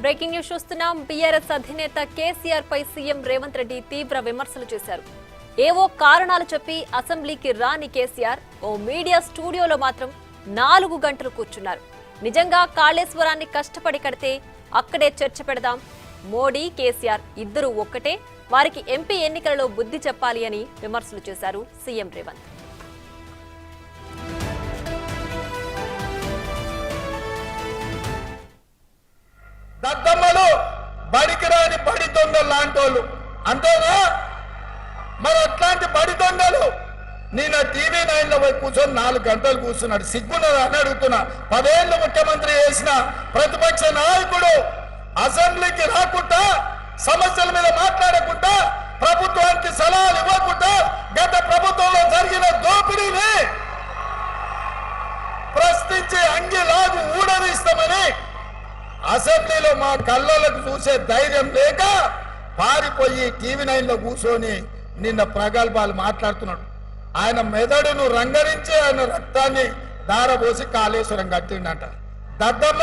Breaking news చూస్తున్నాం. BRS అధినేత కేసీఆర్ పై CM Revanth Reddy తీవ్ర విమర్శలు చేశారు. ఏవో కారణాలు చెప్పి అసెంబ్లీకి రాని కేసీఆర్ ఓ మీడియా స్టూడియోలో మాత్రం 4 గంటలు కూర్చున్నారు. నిజంగా కాళేశ్వరాన్ని కష్టపడి కడితే అక్కడే చర్చ పెడదాం. మోడీ కేసీఆర్ ఇద్దరు ఒక్కటే, వారికి ఎంపీ ఎన్నికలలో బుద్ధి చెప్పాలి అని విమర్శలు చేశారు సీఎం రేవంత్. దద్దమ్మలు బడికి రాని బడి దొంగలు లాంటి వాళ్ళు అంతేనా? మరి అట్లాంటి బడి దొంగలు నేను టీవీ 9లో పోయి కూర్చొని 4 గంటలు కూర్చున్నాడు. సిగ్గున్నదా అని అడుగుతున్నా. 10 ఏళ్ళు ముఖ్యమంత్రి చేసిన ప్రతిపక్ష నాయకుడు అసెంబ్లీకి రాకుండా, సమస్యల మీద మాట్లాడకుండా, ప్రభుత్వానికి సలహాలు ఇవ్వకుండా గత ప్రభుత్వంలో జరిగిన దోపిడీని ప్రశ్నించి అంగిలాగు ఊడదీస్తామని అసెంబ్లీలో మా కళ్ళలకు చూసే ధైర్యం లేక పారిపోయి టీవీ 9లో కూర్చొని నిన్న ప్రగల్భాలు మాట్లాడుతున్నాడు. ఆయన మెదడును రంగరించి ఆయన రక్తాన్ని దారబోసి కాళేశ్వరం కట్టిండంట. దద్దమ్మ,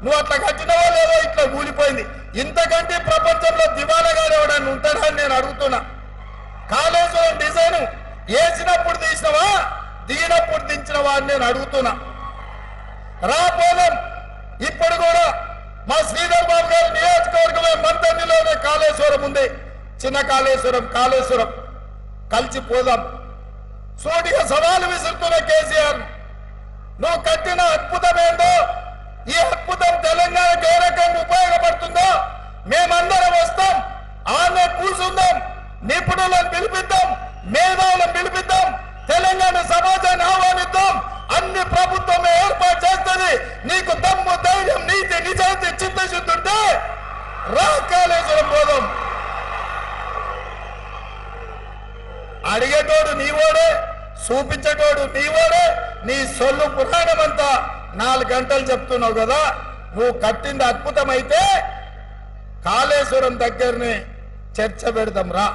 నువ్వు అట్లా కట్టినవో లేదో ఇట్లా కూలిపోయింది. ఇంతకంటే ప్రపంచంలో దివాళగాడు ఎవడని ఉంటాడని నేను అడుగుతున్నా. కాళేశ్వరం డిజైన్ వేసినప్పుడు తీసినవా, దిగినప్పుడు దించినవా అని నేను అడుగుతున్నా. రాపోలం ఇప్పుడు కూడా మా శ్రీధర్ బాబు గారి నియోజకవర్గంలో మంతన్నిలోనే కాళేశ్వరం ఉంది. చిన్న కాళేశ్వరం కలిసిపోదాం. సూటిగా సవాలు విసురుతున్న కేసీఆర్, నువ్వు కట్టిన అద్భుతం ఏందో, ఈ అద్భుతం తెలంగాణకు ఏ రకంగా ఉపయోగపడుతుందో మేమందరం వస్తాం, ఆమె కూర్చుందాం, నిపుణులను పిలిపిద్దాం, మేధావులను పిలిపిద్దాం, తెలంగాణ సమాజాన్ని ఆహ్వానిద్దాం. అన్ని ప్రభుత్వమే ఏర్పాటు చేస్తుంది. నీకు దమ్ము, ధైర్యం, నీతి, నిజాయితీ, చిత్తశుద్ధి ఉంటే రా కాళేశ్వరం పోదాం. అడిగేటోడు నీవోడే, చూపించేటోడు నీవోడే. నీ సొల్లు పురాణం అంతా 4 గంటలు చెప్తున్నావు కదా. నువ్వు కట్టింది అద్భుతమైతే కాళేశ్వరం దగ్గరనే చర్చ పెడదాం రా.